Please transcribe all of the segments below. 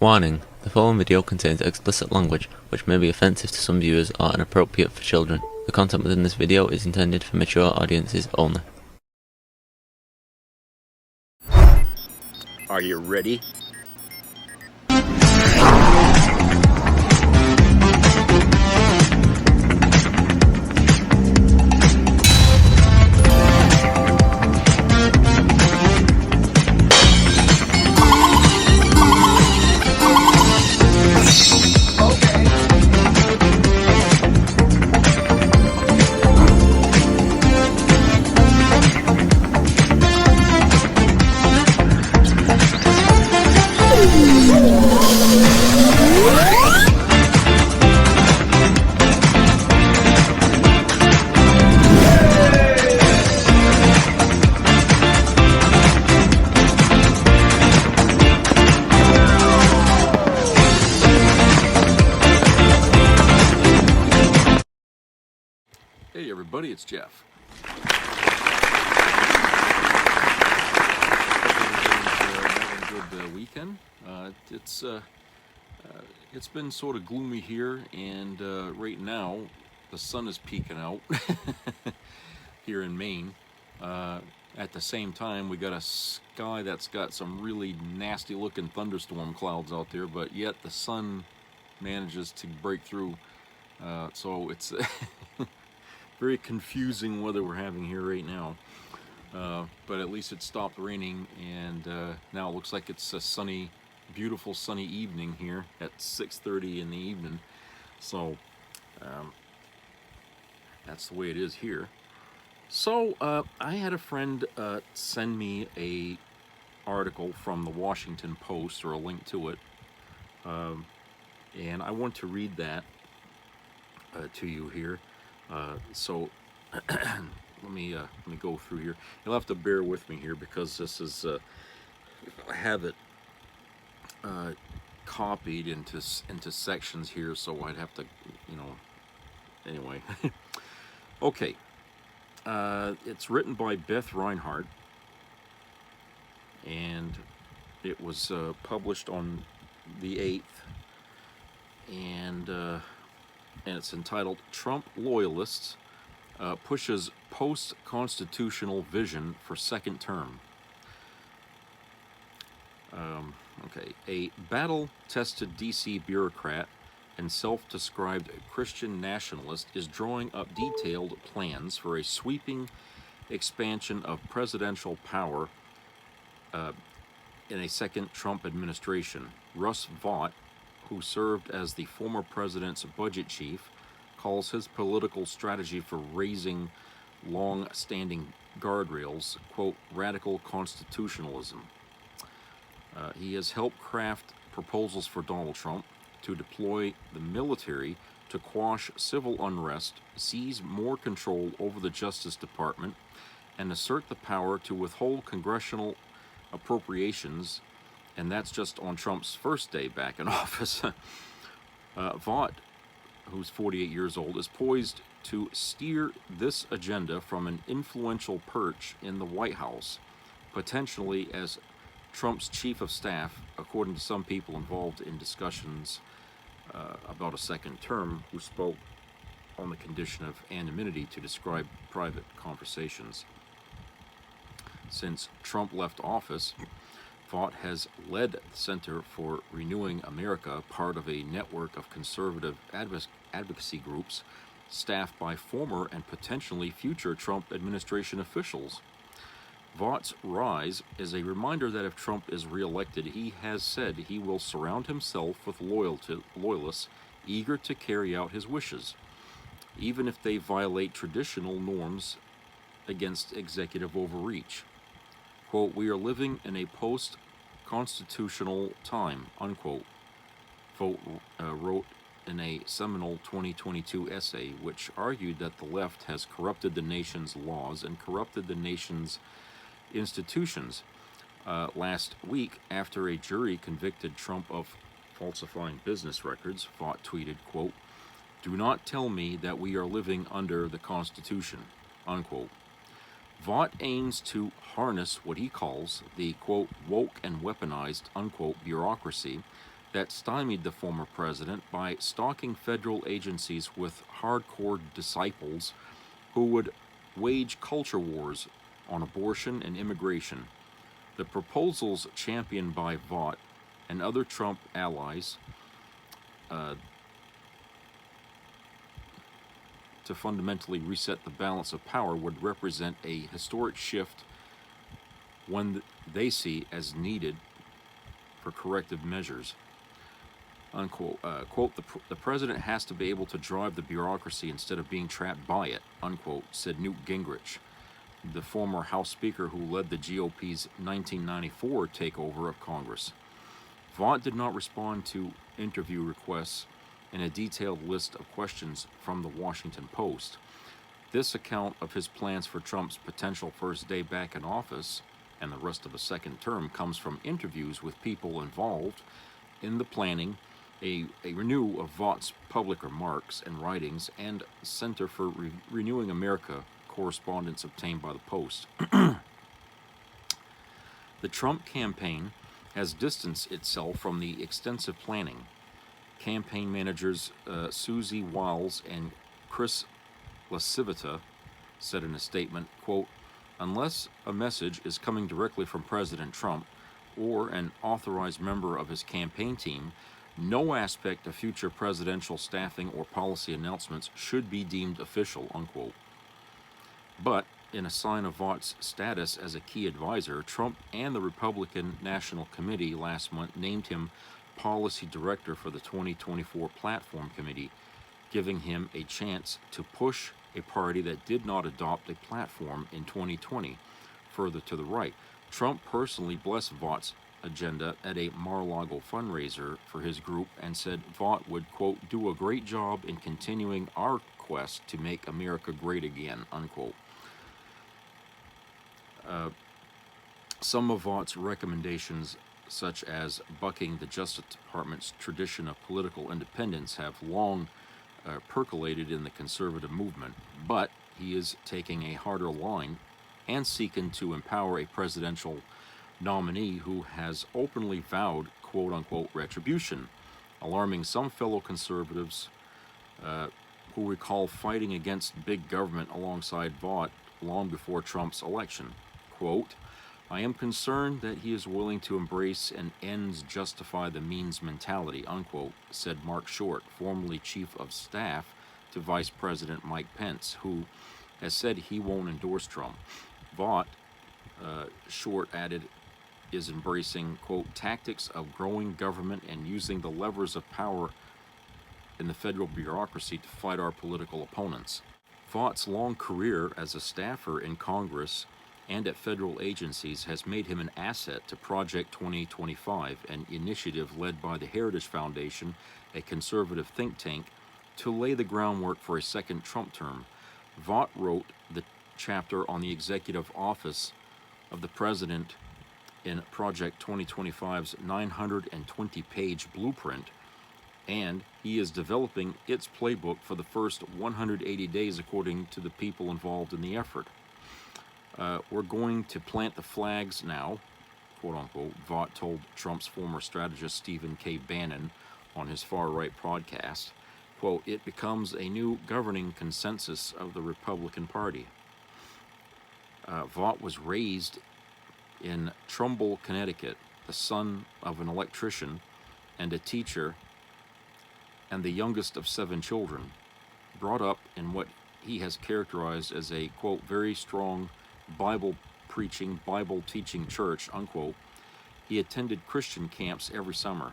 Warning: the following video contains explicit language which may be offensive to some viewers or inappropriate for children. The content within this video is intended for mature audiences only. Are you ready? Hey everybody, it's Jeff. Having a good weekend. It's been sort of gloomy here, and right now the sun is peeking out here in Maine. At the same time, we got a sky that's got some really nasty looking thunderstorm clouds out there, but yet the sun manages to break through. So it's very confusing weather we're having here right now, but at least it stopped raining, and now it looks like it's a sunny, beautiful sunny evening here at 6:30 in the evening. So that's the way it is here. So I had a friend send me a article from the Washington Post, or a link to it, and I want to read that to you here. So let me go through here. You'll have to bear with me here because this is I have it copied into sections here, so I'd have to, anyway. Okay, it's written by Beth Reinhardt, and it was published on the 8th, and it's entitled "Trump Loyalists Pushes Post-Constitutional Vision for Second Term." Okay, a battle-tested D.C. bureaucrat and self-described Christian nationalist is drawing up detailed plans for a sweeping expansion of presidential power in a second Trump administration. Russ Vought, who served as the former president's budget chief, calls his political strategy for raising long-standing guardrails, quote, radical constitutionalism. He has helped craft proposals for Donald Trump to deploy the military to quash civil unrest, seize more control over the Justice Department, and assert the power to withhold congressional appropriations, and that's just on Trump's first day back in office. Vought, who's 48 years old, is poised to steer this agenda from an influential perch in the White House, potentially as Trump's chief of staff, according to some people involved in discussions about a second term, who spoke on the condition of anonymity to describe private conversations. Since Trump left office, Vought has led the Center for Renewing America, part of a network of conservative advocacy groups staffed by former and potentially future Trump administration officials. Vaught's rise is a reminder that if Trump is reelected, he has said he will surround himself with loyalists eager to carry out his wishes, even if they violate traditional norms against executive overreach. Quote, "We are living in a post-constitutional time," unquote, Vought wrote in a seminal 2022 essay, which argued that the left has corrupted the nation's laws and corrupted the nation's institutions. Last week, after a jury convicted Trump of falsifying business records, Vought tweeted, quote, "Do not tell me that we are living under the Constitution," unquote. Vought aims to harness what he calls the, quote, woke and weaponized, unquote, bureaucracy that stymied the former president by stalking federal agencies with hardcore disciples who would wage culture wars on abortion and immigration. The proposals championed by Vought and other Trump allies to fundamentally reset the balance of power would represent a historic shift, one they see as needed for corrective measures. Unquote. Quote, the president has to be able to drive the bureaucracy instead of being trapped by it, unquote, said Newt Gingrich, the former House Speaker who led the GOP's 1994 takeover of Congress. Vought did not respond to interview requests in a detailed list of questions from the Washington Post. This account of his plans for Trump's potential first day back in office and the rest of a second term comes from interviews with people involved in the planning, a renew of Vaught's public remarks and writings, and Center for Renewing America correspondence obtained by the Post. The Trump campaign has distanced itself from the extensive planning. Campaign managers Susie Wiles and Chris LaCivita said in a statement, quote, unless a message is coming directly from President Trump or an authorized member of his campaign team, no aspect of future presidential staffing or policy announcements should be deemed official, unquote. But in a sign of Vaught's status as a key advisor, Trump and the Republican National Committee last month named him policy director for the 2024 Platform Committee, giving him a chance to push a party that did not adopt a platform in 2020 further to the right. Trump personally blessed Vaught's agenda at a Mar-a-Lago fundraiser for his group and said Vought would, quote, do a great job in continuing our quest to make America great again, unquote. Some of Vaught's recommendations, such as bucking the Justice Department's tradition of political independence, have long percolated in the conservative movement, but he is taking a harder line and seeking to empower a presidential nominee who has openly vowed, quote-unquote, retribution, alarming some fellow conservatives who recall fighting against big government alongside Vought long before Trump's election. Quote, I am concerned that he is willing to embrace an ends justify the means mentality, unquote, said Mark Short, formerly chief of staff to Vice President Mike Pence, who has said he won't endorse Trump. Vought, Short added, is embracing, quote, tactics of growing government and using the levers of power in the federal bureaucracy to fight our political opponents. Vaught's long career as a staffer in Congress and at federal agencies has made him an asset to Project 2025, an initiative led by the Heritage Foundation, a conservative think tank, to lay the groundwork for a second Trump term. Vought wrote the chapter on the executive office of the president in Project 2025's 920-page blueprint, and he is developing its playbook for the first 180 days according to the people involved in the effort. We're going to plant the flags now, quote-unquote, Vought told Trump's former strategist Stephen K. Bannon on his far-right podcast. Quote, it becomes a new governing consensus of the Republican Party. Vought was raised in Trumbull, Connecticut, the son of an electrician and a teacher and the youngest of 7 children, brought up in what he has characterized as a, quote, very strong Bible-preaching, Bible-teaching church, unquote. He attended Christian camps every summer.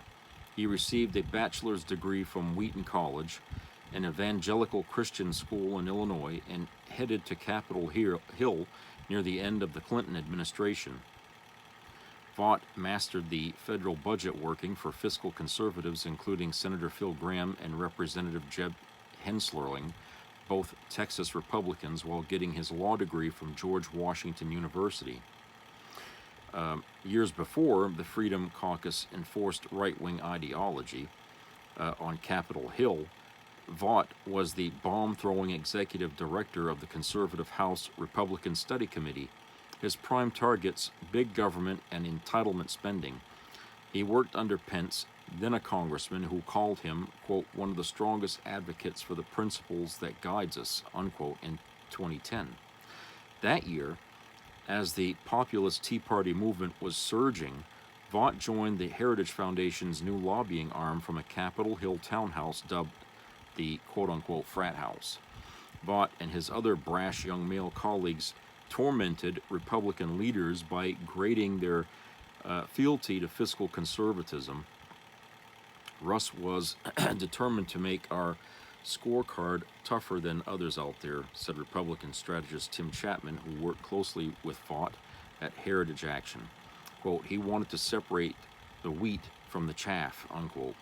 He received a bachelor's degree from Wheaton College, an evangelical Christian school in Illinois, and headed to Capitol Hill near the end of the Clinton administration. Vought mastered the federal budget working for fiscal conservatives, including Senator Phil Gramm and Representative Jeb Henslerling, both Texas Republicans, while getting his law degree from George Washington University. Years before, the Freedom Caucus enforced right-wing ideology on Capitol Hill. Vought was the bomb-throwing executive director of the conservative House Republican Study Committee. His prime targets, big government and entitlement spending. He worked under Pence then a congressman, who called him, quote, one of the strongest advocates for the principles that guides us, unquote, in 2010. That year, as the populist Tea Party movement was surging, Vought joined the Heritage Foundation's new lobbying arm from a Capitol Hill townhouse dubbed the quote-unquote frat house. Vought and his other brash young male colleagues tormented Republican leaders by grading their fealty to fiscal conservatism. Russ was determined to make our scorecard tougher than others out there, said Republican strategist Tim Chapman, who worked closely with Vought at Heritage Action. Quote, he wanted to separate the wheat from the chaff, unquote.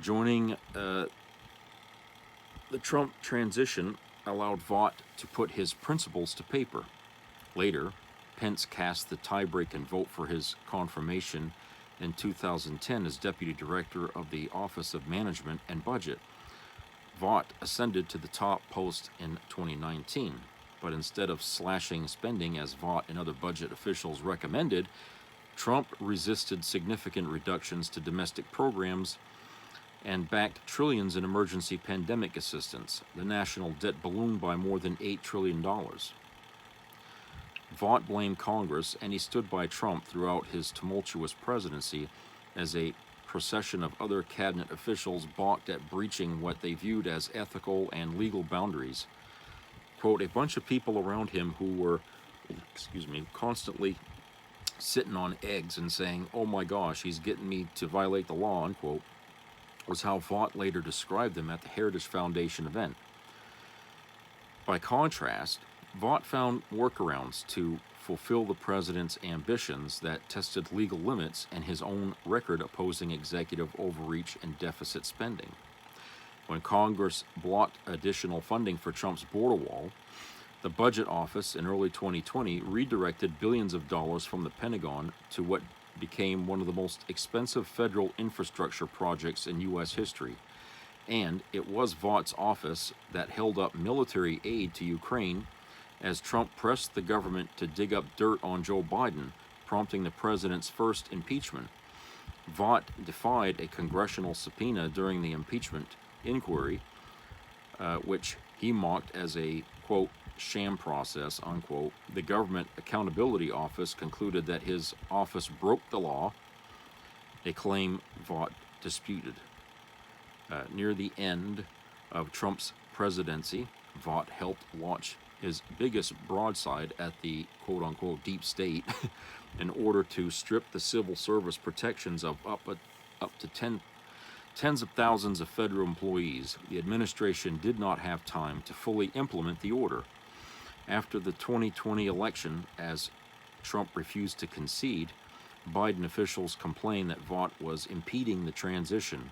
Joining the Trump transition allowed Vought to put his principles to paper. Later, Pence cast the tie-breaking vote for his confirmation in 2010 as Deputy Director of the Office of Management and Budget. Vought ascended to the top post in 2019, but instead of slashing spending as Vought and other budget officials recommended, Trump resisted significant reductions to domestic programs and backed trillions in emergency pandemic assistance. The national debt ballooned by more than $8 trillion. Vought blamed Congress, and he stood by Trump throughout his tumultuous presidency as a procession of other cabinet officials balked at breaching what they viewed as ethical and legal boundaries. Quote, a bunch of people around him who were, constantly sitting on eggs and saying, oh my gosh, he's getting me to violate the law, unquote, was how Vought later described them at the Heritage Foundation event. By contrast, Vought found workarounds to fulfill the president's ambitions that tested legal limits and his own record opposing executive overreach and deficit spending. When Congress blocked additional funding for Trump's border wall, the Budget Office in early 2020 redirected billions of dollars from the Pentagon to what became one of the most expensive federal infrastructure projects in U.S. history. And it was Vought's office that held up military aid to Ukraine as Trump pressed the government to dig up dirt on Joe Biden, prompting the president's first impeachment. Vought defied a congressional subpoena during the impeachment inquiry, which he mocked as a, quote, sham process, unquote. The Government Accountability Office concluded that his office broke the law, a claim Vought disputed. Near the end of Trump's presidency, Vought helped launch his biggest broadside at the quote-unquote deep state in order to strip the civil service protections of up to tens of thousands of federal employees. The administration did not have time to fully implement the order. After the 2020 election, as Trump refused to concede, Biden officials complained that Vought was impeding the transition.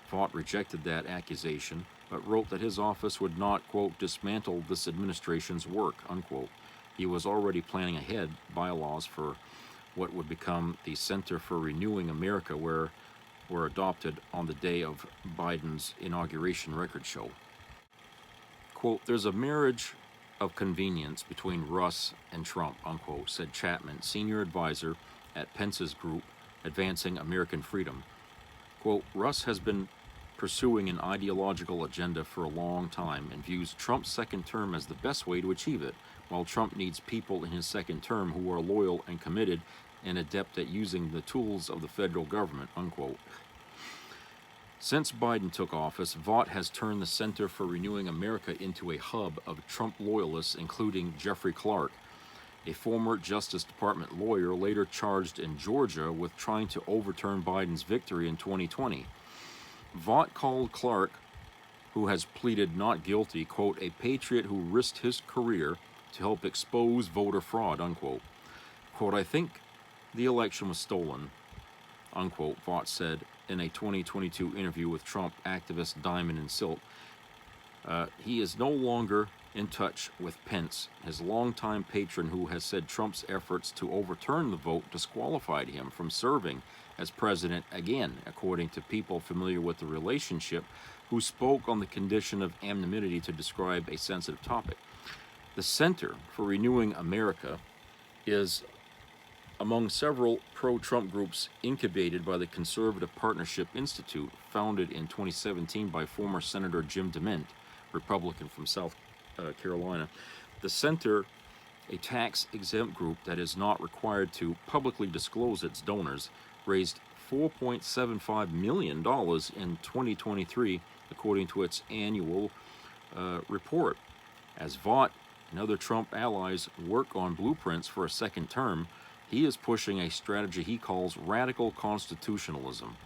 Vought rejected that accusation, but wrote that his office would not, quote, dismantle this administration's work, unquote. He was already planning ahead bylaws for what would become the Center for Renewing America, were adopted on the day of Biden's inauguration record show. Quote, there's a marriage of convenience between Russ and Trump, unquote, said Chapman, senior advisor at Pence's group, Advancing American Freedom. Quote, Russ has been pursuing an ideological agenda for a long time and views Trump's second term as the best way to achieve it, while Trump needs people in his second term who are loyal and committed and adept at using the tools of the federal government, unquote. Since Biden took office, Vought has turned the Center for Renewing America into a hub of Trump loyalists, including Jeffrey Clark, a former Justice Department lawyer later charged in Georgia with trying to overturn Biden's victory in 2020. Vought called Clark, who has pleaded not guilty, quote, a patriot who risked his career to help expose voter fraud, unquote. Quote, I think the election was stolen, unquote, Vought said in a 2022 interview with Trump activist Diamond and Silk. He is no longer in touch with Pence, his longtime patron, who has said Trump's efforts to overturn the vote disqualified him from serving as president again, according to people familiar with the relationship who spoke on the condition of anonymity to describe a sensitive topic. The Center for Renewing America is Among several pro-Trump groups incubated by the Conservative Partnership Institute, founded in 2017 by former Senator Jim DeMint, Republican from South Carolina, the Center, a tax-exempt group that is not required to publicly disclose its donors, raised $4.75 million in 2023, according to its annual report. As Vought and other Trump allies work on blueprints for a second term, he is pushing a strategy he calls radical constitutionalism.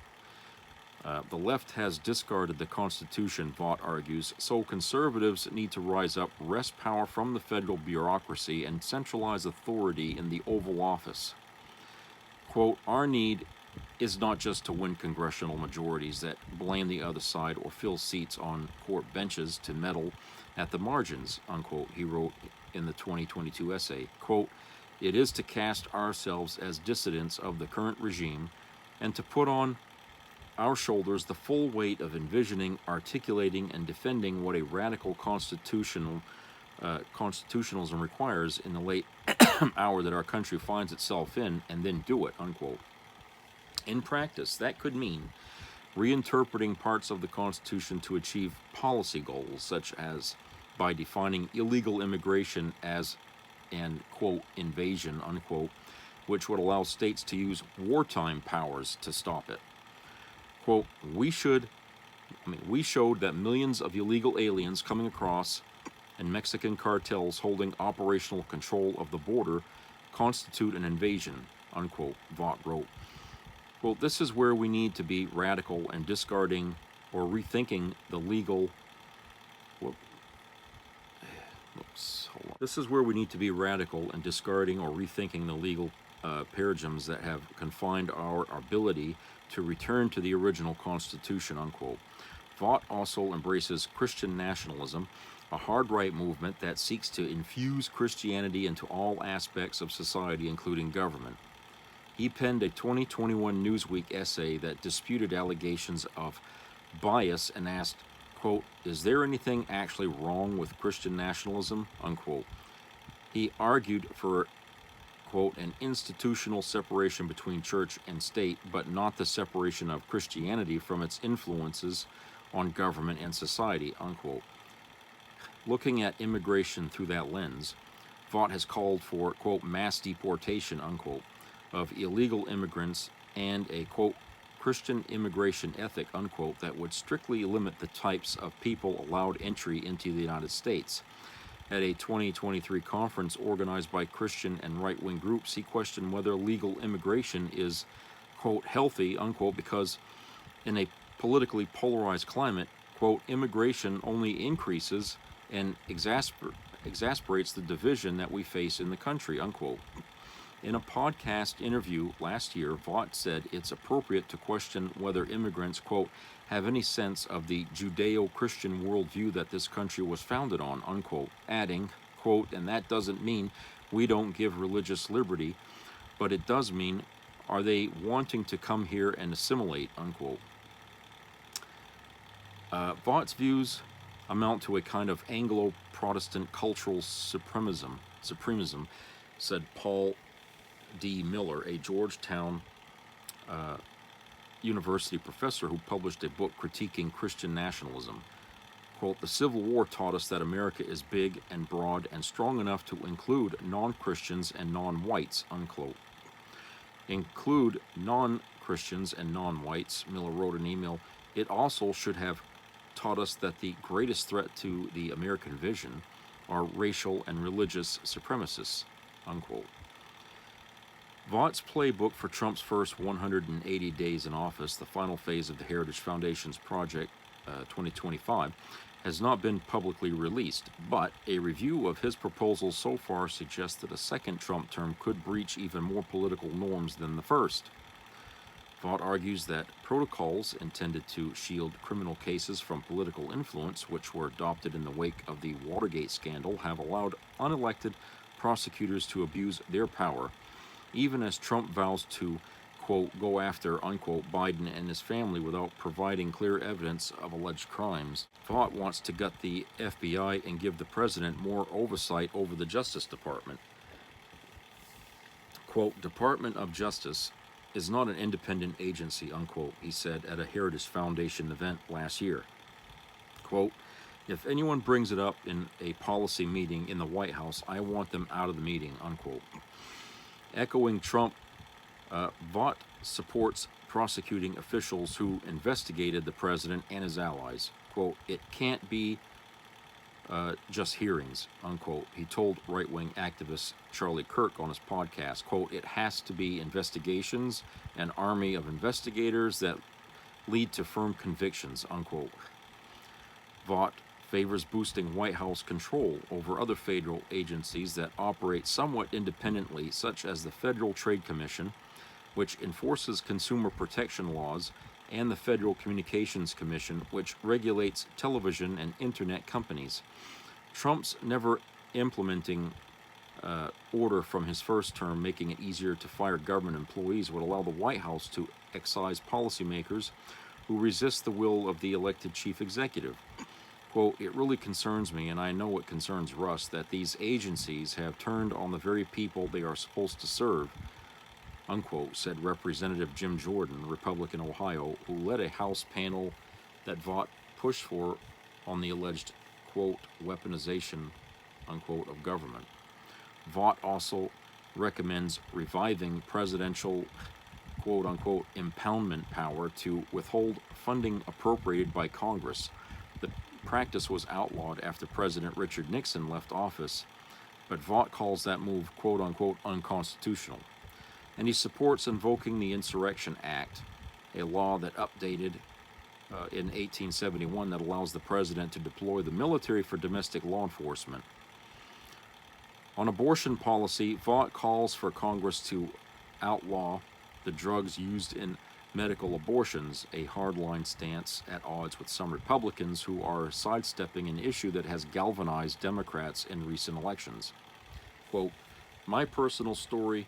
The left has discarded the Constitution, Vought argues, so conservatives need to rise up, wrest power from the federal bureaucracy, and centralize authority in the Oval Office. Quote, our need is not just to win congressional majorities that blame the other side or fill seats on court benches to meddle at the margins, unquote, he wrote in the 2022 essay. Quote, it is to cast ourselves as dissidents of the current regime and to put on our shoulders the full weight of envisioning, articulating, and defending what a radical constitutionalism requires in the late hour that our country finds itself in, and then do it, unquote. In practice, that could mean reinterpreting parts of the Constitution to achieve policy goals, such as by defining illegal immigration as an, quote, invasion, unquote, which would allow states to use wartime powers to stop it. Quote, we showed that millions of illegal aliens coming across and Mexican cartels holding operational control of the border constitute an invasion, unquote, Vought wrote. Well, this is where we need to be radical and discarding or rethinking the legal. This is where we need to be radical and discarding or rethinking the legal paradigms that have confined our ability to return to the original Constitution, unquote. Vought also embraces Christian nationalism, a hard-right movement that seeks to infuse Christianity into all aspects of society, including government. He penned a 2021 Newsweek essay that disputed allegations of bias and asked, quote, is there anything actually wrong with Christian nationalism, unquote. He argued for, quote, an institutional separation between church and state, but not the separation of Christianity from its influences on government and society, unquote. Looking at immigration through that lens, Vought has called for, quote, mass deportation, unquote, of illegal immigrants and a, quote, Christian immigration ethic, unquote, that would strictly limit the types of people allowed entry into the United States. At a 2023 conference organized by Christian and right-wing groups, he questioned whether legal immigration is, quote, healthy, unquote, because in a politically polarized climate, quote, immigration only increases and exasperates the division that we face in the country, unquote. In a podcast interview last year, Vought said it's appropriate to question whether immigrants, quote, have any sense of the Judeo-Christian worldview that this country was founded on, unquote, adding, quote, and that doesn't mean we don't give religious liberty, but it does mean, are they wanting to come here and assimilate, unquote. Vaught's views amount to a kind of Anglo-Protestant cultural supremacism, said Paul D. Miller, a Georgetown University professor who published a book critiquing Christian nationalism. Quote, the Civil War taught us that America is big and broad and strong enough to include non-Christians and non-whites, unquote. Include non-Christians and non-whites, Miller wrote an email. It also should have taught us that the greatest threat to the American vision are racial and religious supremacists, unquote. Vaught's playbook for Trump's first 180 days in office, the final phase of the Heritage Foundation's Project 2025, has not been publicly released, but a review of his proposals so far suggests that a second Trump term could breach even more political norms than the first. Vought argues that protocols intended to shield criminal cases from political influence, which were adopted in the wake of the Watergate scandal, have allowed unelected prosecutors to abuse their power, even as Trump vows to, quote, go after, unquote, Biden and his family without providing clear evidence of alleged crimes. Vought wants to gut the FBI and give the president more oversight over the Justice Department. Quote, Department of Justice is not an independent agency, unquote, he said at a Heritage Foundation event last year. Quote, if anyone brings it up in a policy meeting in the White House, I want them out of the meeting, unquote. Echoing Trump, Vought supports prosecuting officials who investigated the president and his allies. Quote, it can't be just hearings, unquote. He told right-wing activist Charlie Kirk on his podcast, quote, it has to be investigations, an army of investigators that lead to firm convictions, unquote. Vought favors boosting White House control over other federal agencies that operate somewhat independently, such as the Federal Trade Commission, which enforces consumer protection laws, and the Federal Communications Commission, which regulates television and internet companies. Trump's never implementing order from his first term, making it easier to fire government employees, would allow the White House to excise policymakers who resist the will of the elected chief executive. Quote, it really concerns me, and I know it concerns Russ, that these agencies have turned on the very people they are supposed to serve, unquote, said Representative Jim Jordan, Republican Ohio, who led a House panel that Vought pushed for on the alleged, quote, weaponization, unquote, of government. Vought also recommends reviving presidential, quote, unquote, impoundment power to withhold funding appropriated by Congress. The practice was outlawed after President Richard Nixon left office, but Vought calls that move, quote, unquote, unconstitutional. And he supports invoking the Insurrection Act, a law that updated in 1871 that allows the president to deploy the military for domestic law enforcement. On abortion policy, Vought calls for Congress to outlaw the drugs used in medical abortions, a hardline stance at odds with some Republicans who are sidestepping an issue that has galvanized Democrats in recent elections. Quote, my personal story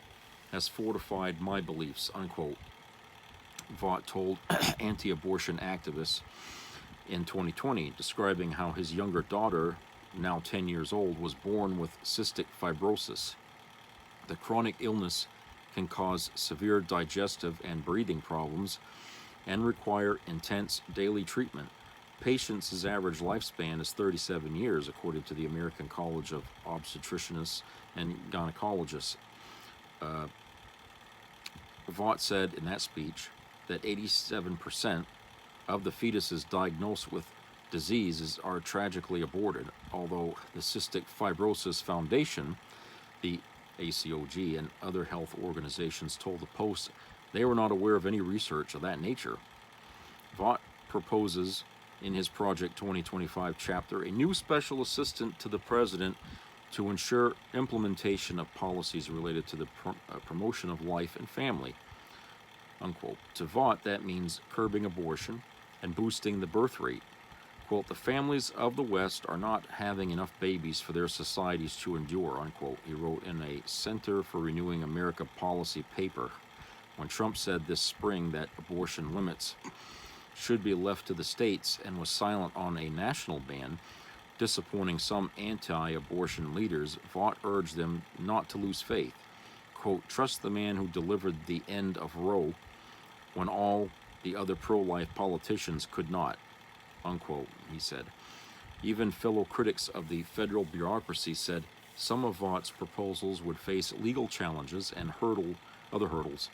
has fortified my beliefs, unquote, Vought told anti-abortion activists in 2020, describing how his younger daughter, now 10 years old, was born with cystic fibrosis. The chronic illness can cause severe digestive and breathing problems and require intense daily treatment. Patients' average lifespan is 37 years, according to the American College of Obstetricians and Gynecologists. Vought said in that speech that 87% of the fetuses diagnosed with diseases are tragically aborted, although the Cystic Fibrosis Foundation, the ACOG, and other health organizations told the Post they were not aware of any research of that nature. Vought proposes in his Project 2025 chapter a new special assistant to the president to ensure implementation of policies related to the promotion of life and family, unquote. To Vought, that means curbing abortion and boosting the birth rate. Quote, the families of the West are not having enough babies for their societies to endure, unquote, he wrote in a Center for Renewing America policy paper when Trump said this spring that abortion limits should be left to the states and was silent on a national ban. Disappointing some anti-abortion leaders, Vought urged them not to lose faith. Quote, trust the man who delivered the end of Roe when all the other pro-life politicians could not, unquote, he said. Even fellow critics of the federal bureaucracy said some of Vaught's proposals would face legal challenges and other hurdles.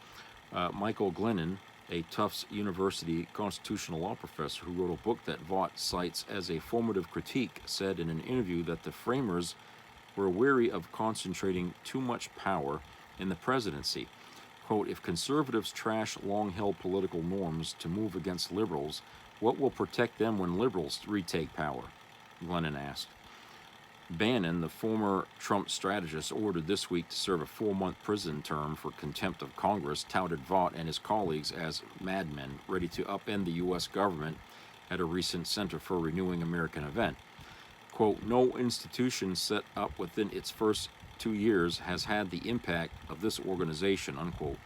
Michael Glennon, a Tufts University constitutional law professor who wrote a book that Vought cites as a formative critique, said in an interview that the framers were wary of concentrating too much power in the presidency. Quote, if conservatives trash long-held political norms to move against liberals, what will protect them when liberals retake power? Glennon asked. Bannon, the former Trump strategist ordered this week to serve a 4-month prison term for contempt of Congress, touted Vought and his colleagues as madmen ready to upend the U.S. government at a recent Center for Renewing American event. Quote, no institution set up within its first 2 years has had the impact of this organization, unquote.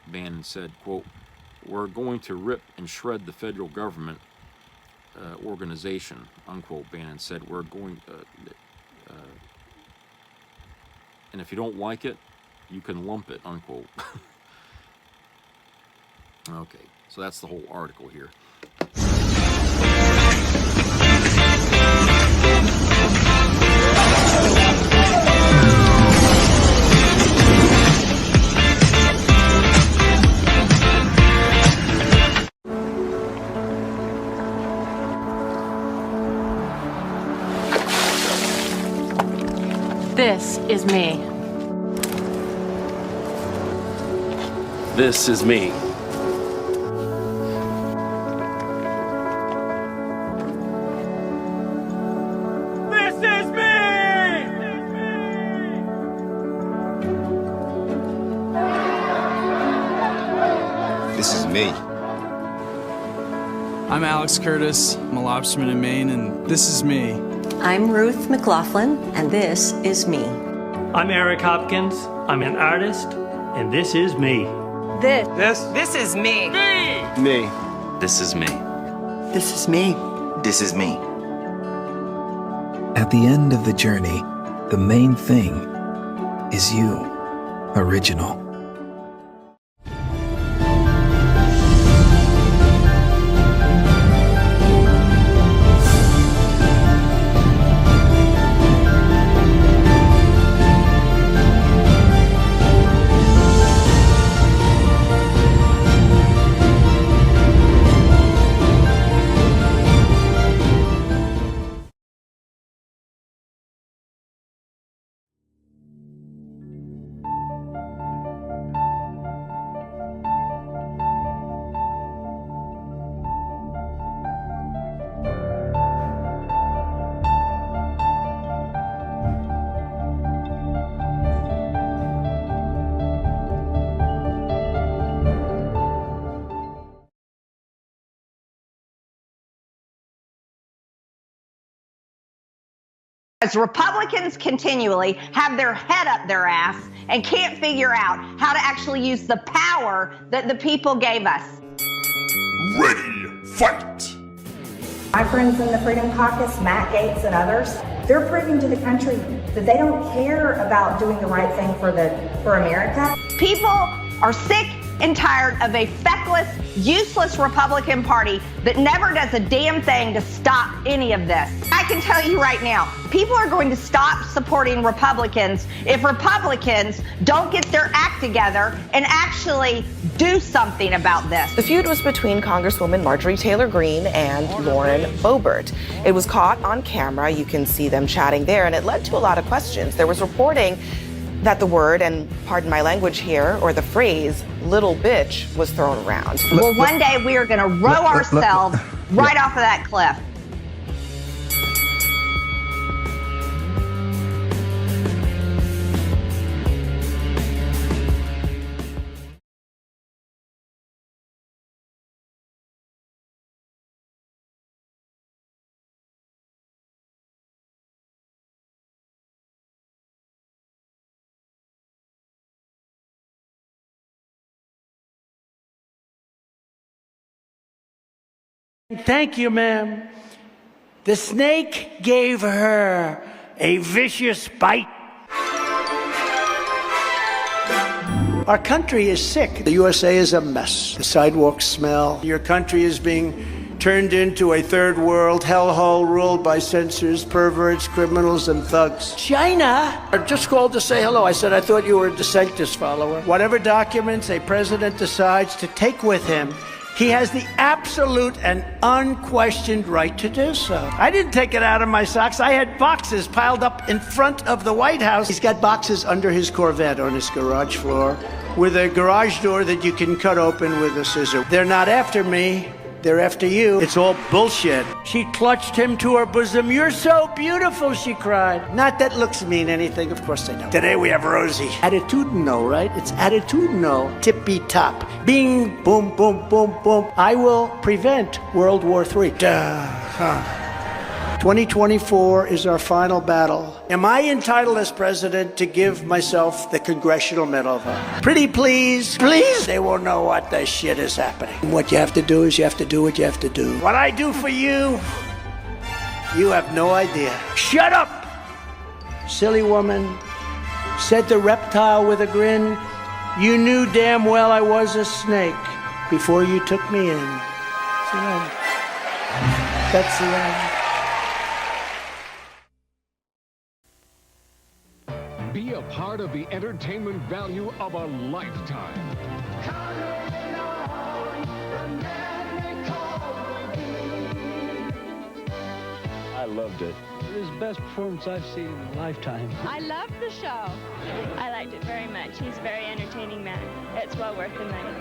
Bannon said, quote, we're going to rip and shred the federal government organization, unquote. Bannon said, we're going and if you don't like it, you can lump it, unquote. Okay, so that's the whole article here. This is me. This is me. This is me! This is me. I'm Alex Curtis. I'm a lobsterman in Maine, and this is me. I'm Ruth McLaughlin, and this is me. I'm Eric Hopkins. I'm an artist, and this is me. This is me. Me. This is me. This is me. This is me. At the end of the journey, the main thing is you, original. As Republicans continually have their head up their ass and can't figure out how to actually use the power that the people gave us. Ready, fight! My friends in the Freedom Caucus, Matt Gaetz and others, they're proving to the country that they don't care about doing the right thing for America. People are sick and tired of a feckless, useless Republican Party that never does a damn thing to stop any of this. I can tell you right now, people are going to stop supporting Republicans if Republicans don't get their act together and actually do something about this. The feud was between Congresswoman Marjorie Taylor Greene and Lauren Boebert. It was caught on camera. You can see them chatting there, and it led to a lot of questions. There was reporting that the word, and pardon my language here, or the phrase, little bitch, was thrown around. Well, one day we are going to row ourselves right off of that cliff. Thank you, ma'am. The snake gave her a vicious bite. Our country is sick. The USA is a mess. The sidewalks smell. Your country is being turned into a third world hellhole ruled by censors, perverts, criminals, and thugs. China just called to say hello. I said, I thought you were a DeSantis follower. Whatever documents a president decides to take with him, he has the absolute and unquestioned right to do so. I didn't take it out of my socks. I had boxes piled up in front of the White House. He's got boxes under his Corvette on his garage floor with a garage door that you can cut open with a scissor. They're not after me. They're after you. It's all bullshit. She clutched him to her bosom. You're so beautiful, she cried. Not that looks mean anything. Of course they don't. Today we have Rosie. Attitudinal, right? It's attitudinal. Tippy top. Bing, boom, boom, boom, boom. I will prevent World War III. Duh. 2024 is our final battle. Am I entitled as president to give myself the Congressional Medal of Honor? Pretty please, please. They won't know what the shit is happening. What you have to do is you have to do what you have to do. What I do for you, you have no idea. Shut up, silly woman. Said the reptile with a grin, "You knew damn well I was a snake before you took me in." It's the end. That's the end. Be a part of the entertainment value of a lifetime. I loved it. It was the best performance I've seen in a lifetime. I loved the show. I liked it very much. He's a very entertaining man. It's well worth the money.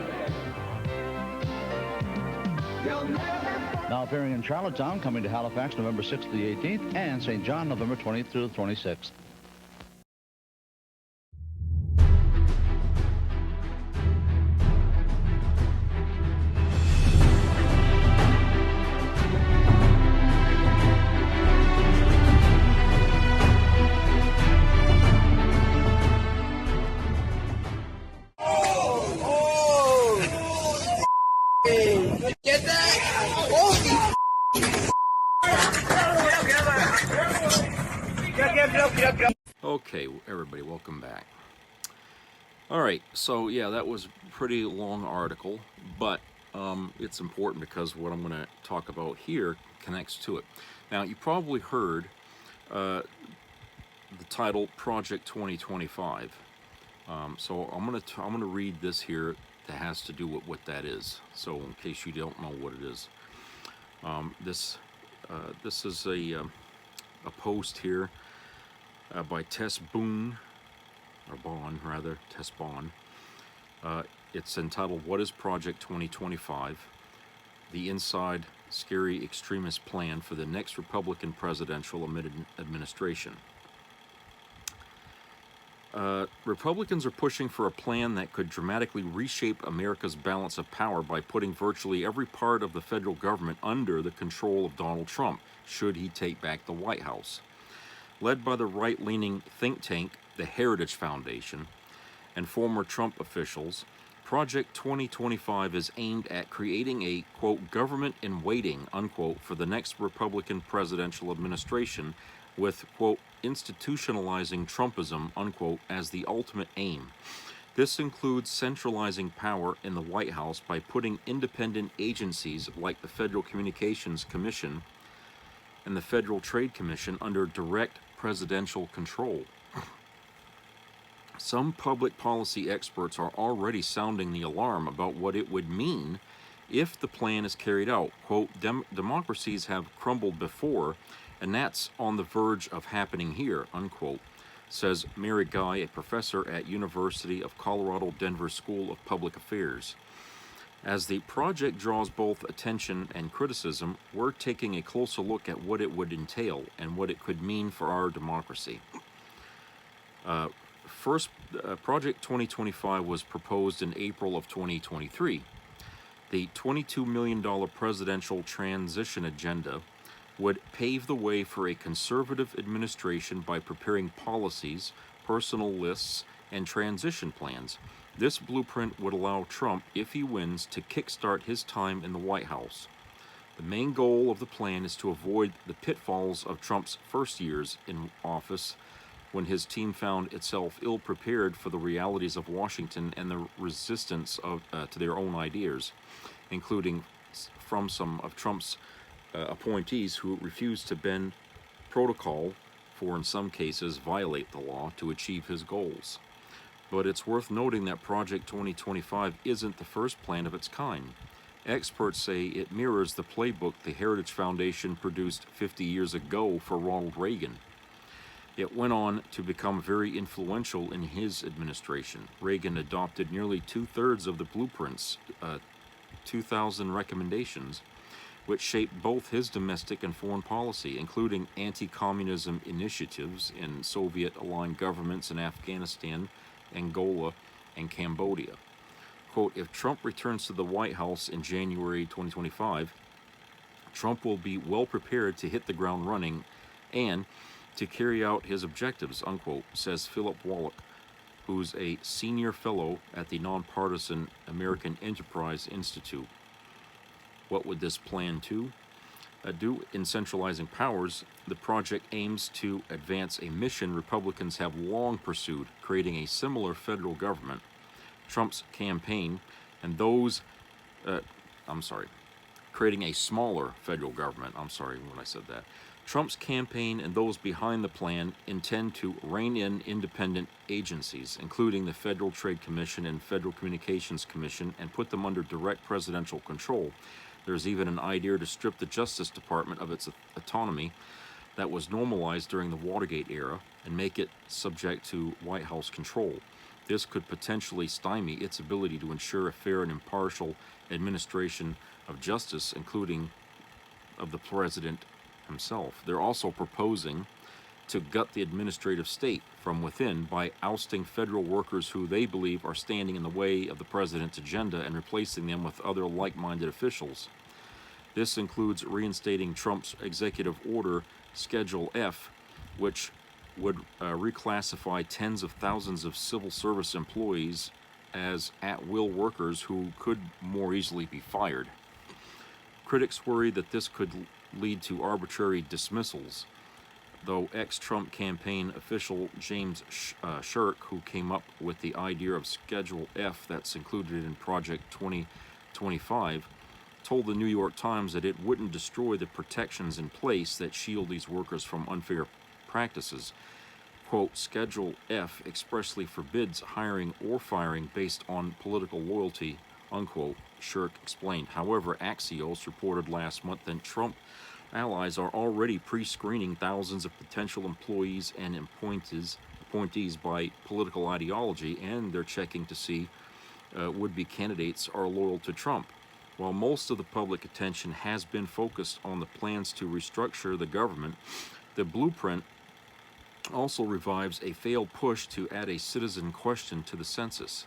Now appearing in Charlottetown, coming to Halifax November 6th to the 18th, and St. John November 20th through the 26th. Get that? Holy Okay, everybody, welcome back. Alright, so yeah, that was a pretty long article, but it's important because what I'm going to talk about here connects to it. Now, you probably heard the title Project 2025. So I'm going to read this here that has to do with what that is. So in case you don't know what it is, this is a post here by Tess Boone, or Bond rather, Tess Bond. It's entitled "What is Project 2025? The Inside Scary Extremist Plan for the Next Republican Presidential Administration." Republicans are pushing for a plan that could dramatically reshape America's balance of power by putting virtually every part of the federal government under the control of Donald Trump, should he take back the White House. Led by the right-leaning think tank, the Heritage Foundation, and former Trump officials, Project 2025 is aimed at creating a, quote, government in waiting, unquote, for the next Republican presidential administration, with, quote, institutionalizing Trumpism, unquote, as the ultimate aim. This includes centralizing power in the White House by putting independent agencies like the Federal Communications Commission and the Federal Trade Commission under direct presidential control. Some public policy experts are already sounding the alarm about what it would mean if the plan is carried out. Quote, democracies have crumbled before, and that's on the verge of happening here, unquote, says Mary Guy, a professor at University of Colorado Denver School of Public Affairs. As the project draws both attention and criticism, we're taking a closer look at what it would entail and what it could mean for our democracy. First, Project 2025 was proposed in April of 2023. The $22 million presidential transition agenda would pave the way for a conservative administration by preparing policies, personal lists, and transition plans. This blueprint would allow Trump, if he wins, to kickstart his time in the White House. The main goal of the plan is to avoid the pitfalls of Trump's first years in office, when his team found itself ill-prepared for the realities of Washington and the resistance to their own ideas, including from some of Trump's appointees who refused to bend protocol for, in some cases, violate the law to achieve his goals. But it's worth noting that Project 2025 isn't the first plan of its kind. Experts say it mirrors the playbook the Heritage Foundation produced 50 years ago for Ronald Reagan. It went on to become very influential in his administration. Reagan adopted nearly two-thirds of the blueprint's 2,000 recommendations, which shaped both his domestic and foreign policy, including anti-communism initiatives in Soviet-aligned governments in Afghanistan, Angola, and Cambodia. Quote, if Trump returns to the White House in January 2025, Trump will be well prepared to hit the ground running and to carry out his objectives, unquote, says Philip Wallach, who's a senior fellow at the nonpartisan American Enterprise Institute. What would this plan do? Due in centralizing powers, the project aims to advance a mission Republicans have long pursued, creating a similar federal government. Trump's campaign and those, creating a smaller federal government. I'm sorry when I said that. Trump's campaign and those behind the plan intend to rein in independent agencies, including the Federal Trade Commission and Federal Communications Commission, and put them under direct presidential control. There's even an idea to strip the Justice Department of its autonomy that was normalized during the Watergate era and make it subject to White House control. This could potentially stymie its ability to ensure a fair and impartial administration of justice, including of the president himself. They're also proposing to gut the administrative state from within by ousting federal workers who they believe are standing in the way of the president's agenda and replacing them with other like-minded officials. This includes reinstating Trump's executive order Schedule F, which would reclassify tens of thousands of civil service employees as at-will workers who could more easily be fired. Critics worry that this could lead to arbitrary dismissals, though ex-Trump campaign official James Shirk, who came up with the idea of Schedule F that's included in Project 2025, told the New York Times that it wouldn't destroy the protections in place that shield these workers from unfair practices. Quote, Schedule F expressly forbids hiring or firing based on political loyalty, unquote, Shirk explained. However, Axios reported last month that Trump allies are already pre-screening thousands of potential employees and appointees by political ideology, and they're checking to see would-be candidates are loyal to Trump. While most of the public attention has been focused on the plans to restructure the government, the blueprint also revives a failed push to add a citizen question to the census,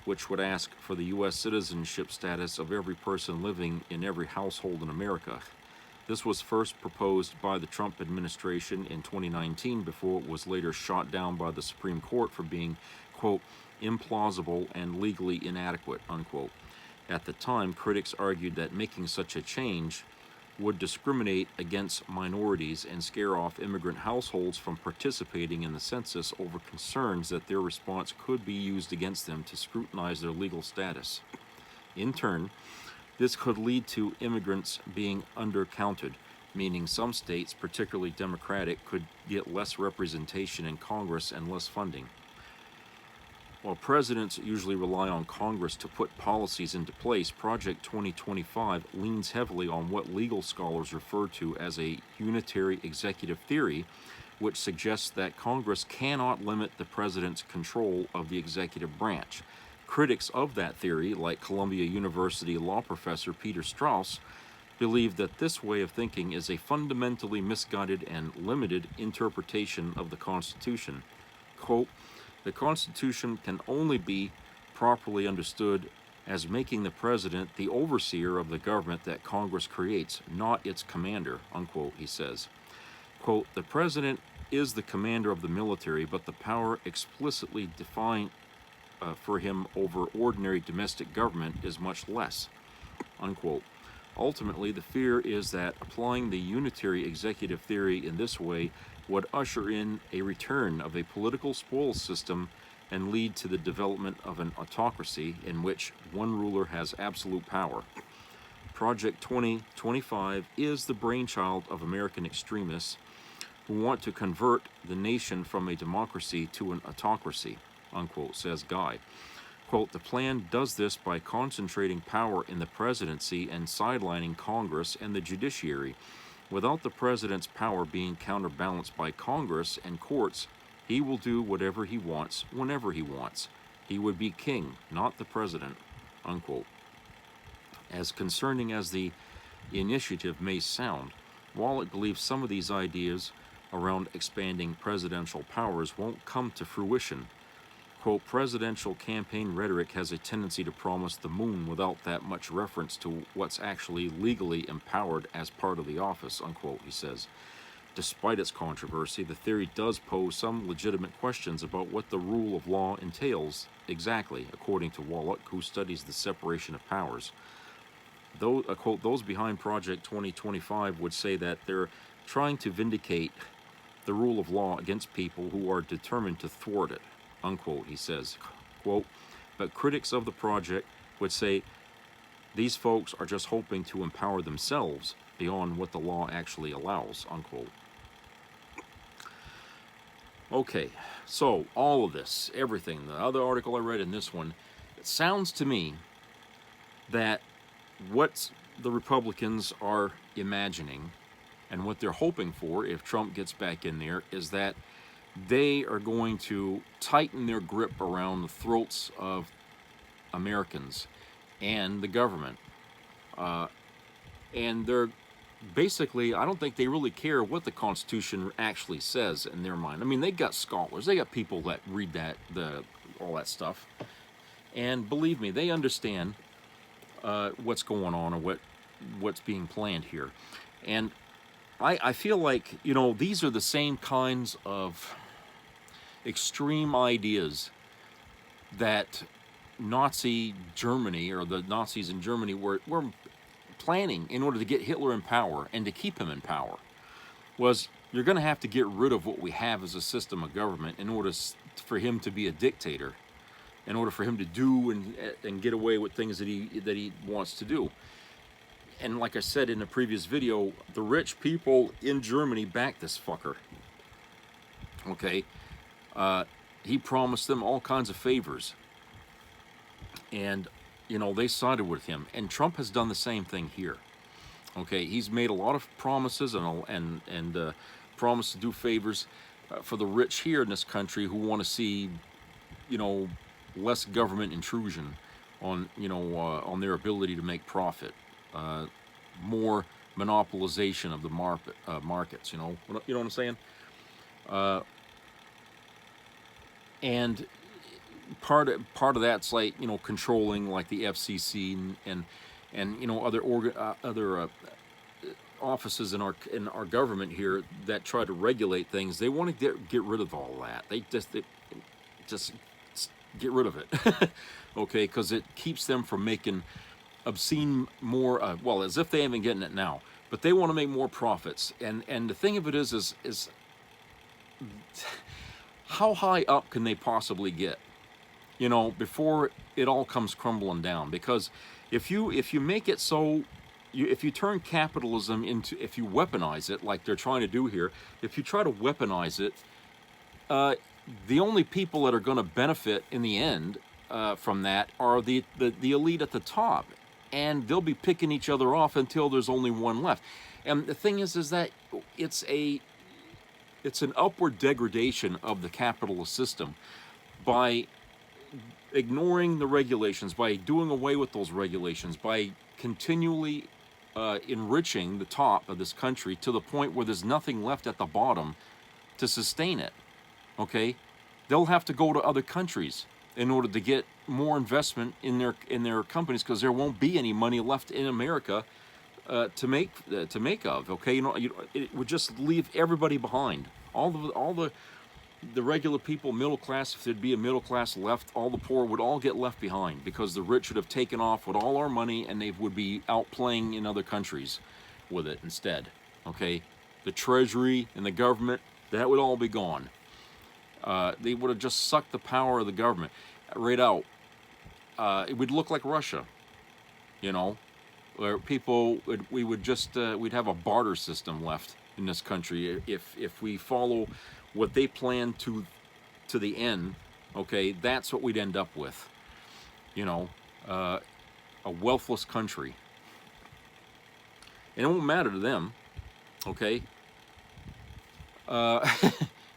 which would ask for the U.S. citizenship status of every person living in every household in America. This was first proposed by the Trump administration in 2019 before it was later shot down by the Supreme Court for being, quote, implausible and legally inadequate, unquote. At the time, critics argued that making such a change would discriminate against minorities and scare off immigrant households from participating in the census over concerns that their response could be used against them to scrutinize their legal status. In turn, this could lead to immigrants being undercounted, meaning some states, particularly Democratic, could get less representation in Congress and less funding. While presidents usually rely on Congress to put policies into place, Project 2025 leans heavily on what legal scholars refer to as a unitary executive theory, which suggests that Congress cannot limit the president's control of the executive branch. Critics of that theory, like Columbia University law professor Peter Strauss, believe that this way of thinking is a fundamentally misguided and limited interpretation of the Constitution. Quote, the Constitution can only be properly understood as making the president the overseer of the government that Congress creates, not its commander, unquote, he says. Quote, the president is the commander of the military, but the power explicitly defined for him over ordinary domestic government is much less, unquote. Ultimately, the fear is that applying the unitary executive theory in this way would usher in a return of a political spoils system and lead to the development of an autocracy in which one ruler has absolute power. Project 2025 is the brainchild of American extremists who want to convert the nation from a democracy to an autocracy, unquote, says Guy. Quote, the plan does this by concentrating power in the presidency and sidelining Congress and the judiciary. Without the president's power being counterbalanced by Congress and courts, he will do whatever he wants, whenever he wants. He would be king, not the president, unquote. As concerning as the initiative may sound, Wallach believes some of these ideas around expanding presidential powers won't come to fruition. Quote, presidential campaign rhetoric has a tendency to promise the moon without that much reference to what's actually legally empowered as part of the office, unquote, he says. Despite its controversy, the theory does pose some legitimate questions about what the rule of law entails exactly, according to Wallach, who studies the separation of powers. quote, those behind Project 2025 would say that they're trying to vindicate the rule of law against people who are determined to thwart it, unquote, he says. Quote, but critics of the project would say these folks are just hoping to empower themselves beyond what the law actually allows, unquote. Okay, so all of this, everything, the other article I read in this one, it sounds to me that what the Republicans are imagining and what they're hoping for if Trump gets back in there is that they are going to tighten their grip around the throats of Americans and the government. And they're basically, I don't think they really care what the Constitution actually says in their mind. I mean, they got scholars, they got people that read all that stuff. And believe me, they understand what's going on or what's being planned here. And I feel like, you know, these are the same kinds of extreme ideas that Nazi Germany, or the Nazis in Germany, were planning in order to get Hitler in power and to keep him in power. Was, you're going to have to get rid of what we have as a system of government in order for him to be a dictator, in order for him to do and get away with things that he wants to do. And like I said in the previous video, the rich people in Germany backed this fucker. Okay, he promised them all kinds of favors, and you know, they sided with him. And Trump has done the same thing here. Okay, he's made a lot of promises and promised to do favors for the rich here in this country who want to see, you know, less government intrusion on, you know, on their ability to make profit. More monopolization of the markets, you know what I'm saying? And part of that's like, you know, controlling like the FCC and you know, other offices in our government here that try to regulate things. They want to get rid of all that. They just get rid of it. Okay, because it keeps them from making obscene more, well, as if they haven't getting it now, but they want to make more profits. And the thing of it is how high up can they possibly get, you know, before it all comes crumbling down? Because if you make it so, if you turn capitalism into, if you weaponize it like they're trying to do here, if you try to weaponize it, the only people that are going to benefit in the end from that are the elite at the top. And they'll be picking each other off until there's only one left. And the thing is that it's an upward degradation of the capitalist system by ignoring the regulations, by doing away with those regulations, by continually enriching the top of this country to the point where there's nothing left at the bottom to sustain it. Okay? They'll have to go to other countries in order to get more investment in their companies, because there won't be any money left in America to make of. Okay, you know, it would just leave everybody behind. All the regular people, middle class, if there'd be a middle class left, all the poor would all get left behind, because the rich would have taken off with all our money and they would be out playing in other countries with it instead. Okay, the treasury and the government, that would all be gone. They would have just sucked the power of the government right out. It would look like Russia, you know, where people we'd have a barter system left in this country if we follow what they plan to the end. Okay, that's what we'd end up with, you know, a wealthless country, and it won't matter to them. Okay.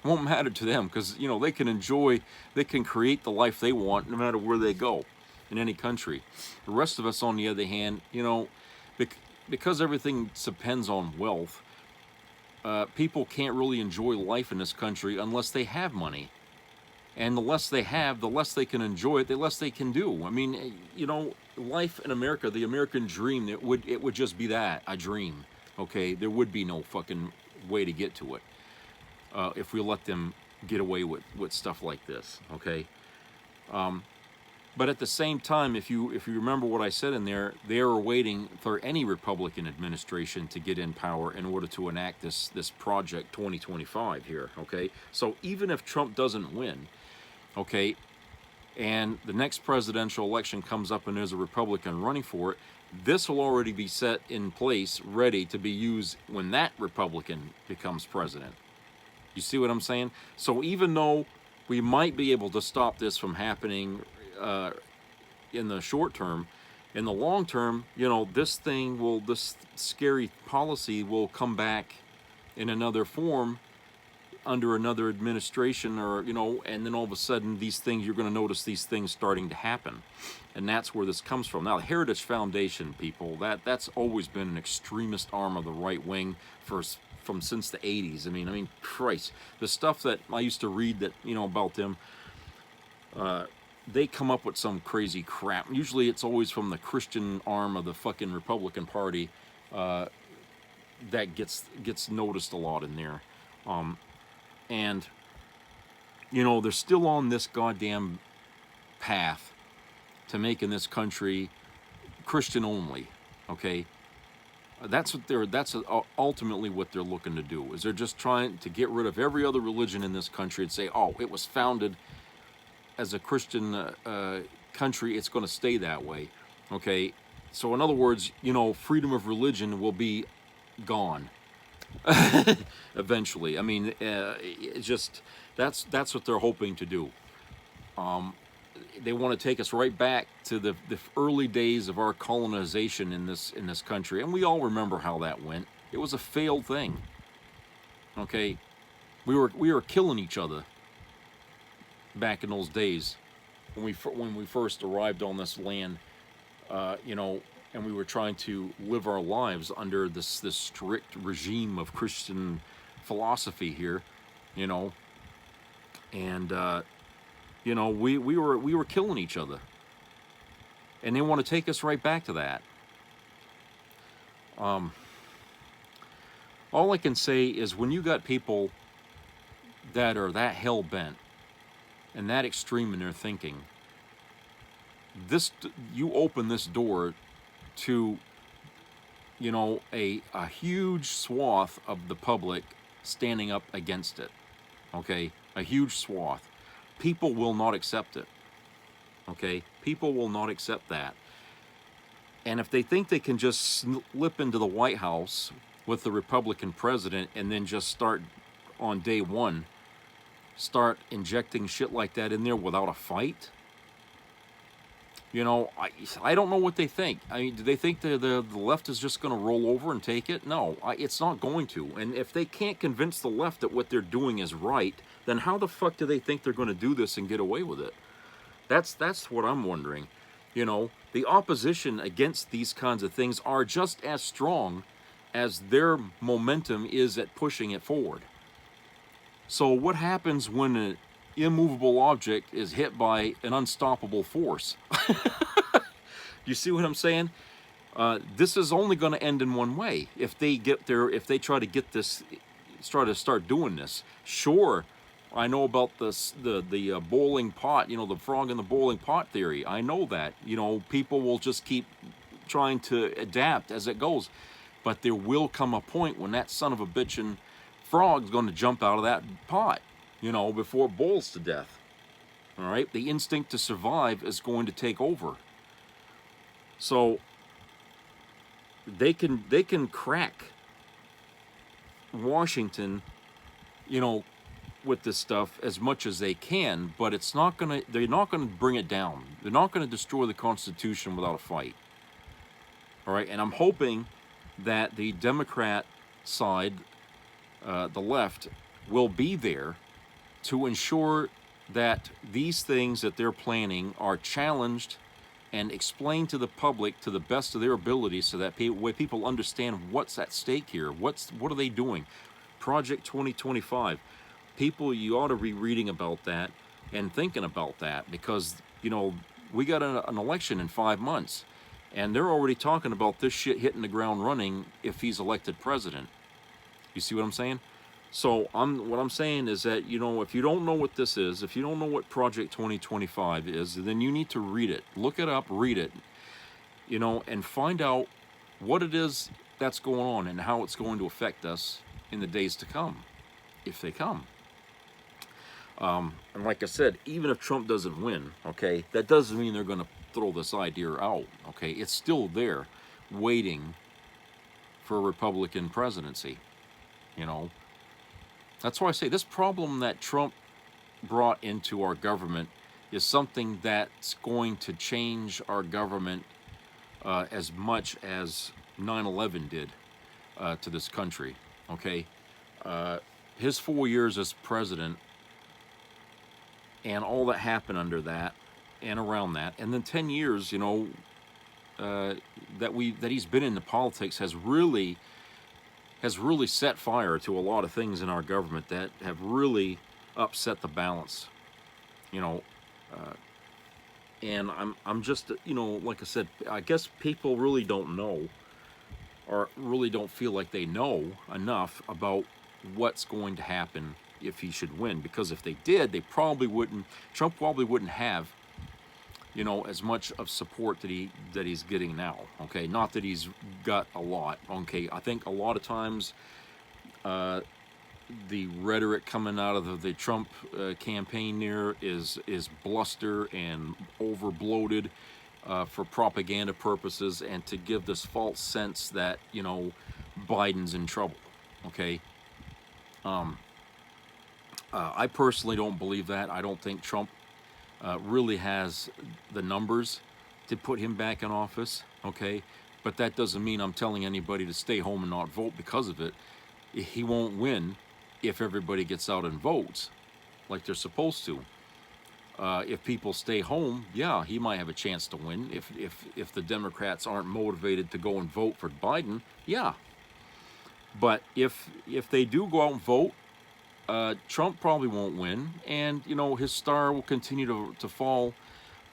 It won't matter to them, because, you know, they can create the life they want no matter where they go in any country. The rest of us, on the other hand, you know, because everything depends on wealth, people can't really enjoy life in this country unless they have money. And the less they have, the less they can enjoy it, the less they can do. I mean, you know, life in America, the American dream, it would just be that, a dream. Okay, there would be no fucking way to get to it. If we let them get away with stuff like this, okay? But at the same time, if you remember what I said in there, they are waiting for any Republican administration to get in power in order to enact this Project 2025 here, okay? So even if Trump doesn't win, okay, and the next presidential election comes up and there's a Republican running for it, this will already be set in place, ready to be used when that Republican becomes president. You see what I'm saying? So even though we might be able to stop this from happening in the short term, in the long term, you know, this scary policy will come back in another form under another administration, or, you know, and then all of a sudden you're going to notice these things starting to happen. And that's where this comes from. Now, the Heritage Foundation, people, that's always been an extremist arm of the right wing from since the 80s. I mean, Christ, the stuff that I used to read that, you know, about them, they come up with some crazy crap. Usually it's always from the Christian arm of the fucking Republican Party that gets noticed a lot in there. And, you know, they're still on this goddamn path to making this country Christian only, okay? That's ultimately what they're looking to do, is they're just trying to get rid of every other religion in this country and say, oh, it was founded as a Christian country, it's going to stay that way, okay? So in other words, you know, freedom of religion will be gone eventually. I mean, it's just that's what they're hoping to do. They want to take us right back to the early days of our colonization in this country, and we all remember how that went. It was a failed thing. Okay, we were killing each other back in those days when we first arrived on this land, you know, and we were trying to live our lives under this strict regime of Christian philosophy here, you know, and you know, we were killing each other, and they want to take us right back to that. All I can say is, when you got people that are that hell-bent and that extreme in their thinking, you open this door to, you know, a huge swath of the public standing up against it, okay? A huge swath. People will not accept it, okay? People will not accept that. And if they think they can just slip into the White House with the Republican president and then just start on day one, start injecting shit like that in there without a fight, you know, I don't know what they think. I mean, do they think the left is just going to roll over and take it? No, it's not going to. And if they can't convince the left that what they're doing is right, then how the fuck do they think they're going to do this and get away with it? That's what I'm wondering. You know, the opposition against these kinds of things are just as strong as their momentum is at pushing it forward. So what happens when an immovable object is hit by an unstoppable force? You see what I'm saying? This is only going to end in one way. If they try to start doing this. Sure, I know about the boiling pot, you know, the frog in the boiling pot theory. I know that, you know, people will just keep trying to adapt as it goes. But there will come a point when that son of a bitchin' frog's going to jump out of that pot, you know, before it boils to death. All right? The instinct to survive is going to take over. So they can crack Washington, you know, with this stuff as much as they can, but they're not gonna bring it down. They're not gonna destroy the Constitution without a fight. All right, and I'm hoping that the Democrat side, the left, will be there to ensure that these things that they're planning are challenged and explained to the public to the best of their ability, so that people understand what's at stake here. What are they doing? Project 2025. People, you ought to be reading about that and thinking about that, because, you know, we got an election in 5 months, and they're already talking about this shit hitting the ground running if he's elected president. You see what I'm saying? So what I'm saying is that, you know, if you don't know what this is, if you don't know what Project 2025 is, then you need to read it. Look it up, read it, you know, and find out what it is that's going on and how it's going to affect us in the days to come, if they come. And like I said, even if Trump doesn't win, okay, that doesn't mean they're going to throw this idea out, okay? It's still there, waiting for a Republican presidency, you know? That's why I say this problem that Trump brought into our government is something that's going to change our government as much as 9/11 did to this country, okay? His 4 years as president and all that happened under that and around that, and then 10 years, you know, that he's been in the politics has really set fire to a lot of things in our government that have really upset the balance, you know. And I'm just, you know, like I said, I guess people really don't know, or really don't feel like they know enough about what's going to happen if he should win. Because if they did, Trump probably wouldn't have, you know, as much of support that he's getting now. Okay, not that he's got a lot. Okay, I think a lot of times the rhetoric coming out of the Trump campaign there is bluster and overbloated for propaganda purposes and to give this false sense that, you know, Biden's in trouble. Okay. I personally don't believe that. I don't think Trump really has the numbers to put him back in office, okay? But that doesn't mean I'm telling anybody to stay home and not vote because of it. He won't win if everybody gets out and votes like they're supposed to. If people stay home, yeah, he might have a chance to win. If the Democrats aren't motivated to go and vote for Biden, yeah. But if they do go out and vote, Trump probably won't win, and, you know, his star will continue to fall.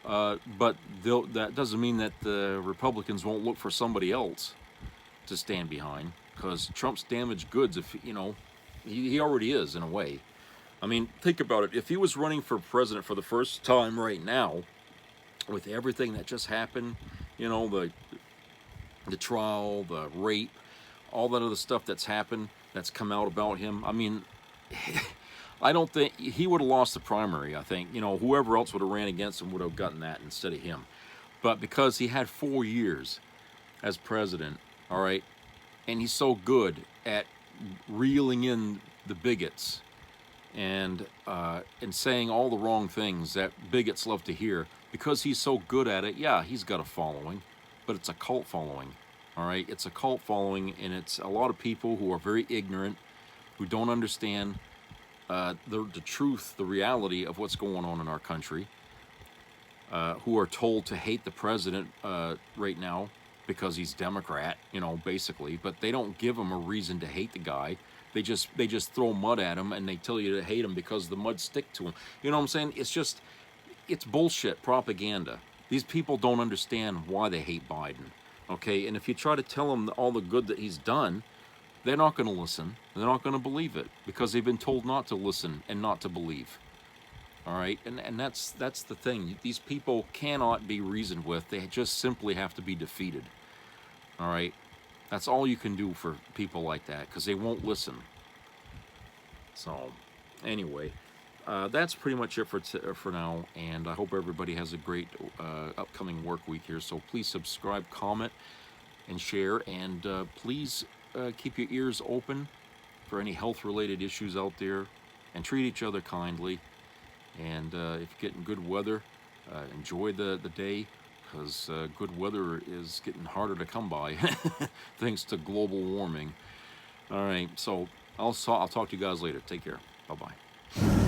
But that doesn't mean that the Republicans won't look for somebody else to stand behind, because Trump's damaged goods. If, you know, he already is in a way. I mean, think about it. If he was running for president for the first time right now, with everything that just happened, you know, the trial, the rape, all that other stuff that's happened, that's come out about him. I mean, I don't think he would have lost the primary. I think, you know, whoever else would have ran against him would have gotten that instead of him. But because he had 4 years as president, all right, and he's so good at reeling in the bigots and saying all the wrong things that bigots love to hear, because he's so good at it, yeah, he's got a following, but it's a cult following, all right? It's a cult following, and it's a lot of people who are very ignorant, who don't understand the truth, the reality of what's going on in our country, who are told to hate the president right now because he's Democrat, you know, basically, but they don't give him a reason to hate the guy. They just throw mud at him, and they tell you to hate him because the mud stick to him. You know what I'm saying? It's bullshit propaganda. These people don't understand why they hate Biden, okay? And if you try to tell them all the good that he's done, they're not going to listen. They're not going to believe it, because they've been told not to listen and not to believe. All right? And that's the thing. These people cannot be reasoned with. They just simply have to be defeated. All right? That's all you can do for people like that, because they won't listen. So, anyway, that's pretty much it for now, and I hope everybody has a great upcoming work week here. So please subscribe, comment, and share, and please keep your ears open for any health-related issues out there, and treat each other kindly. And if you're getting good weather, enjoy the day, because good weather is getting harder to come by thanks to global warming. All right, so I'll talk to you guys later. Take care. Bye-bye.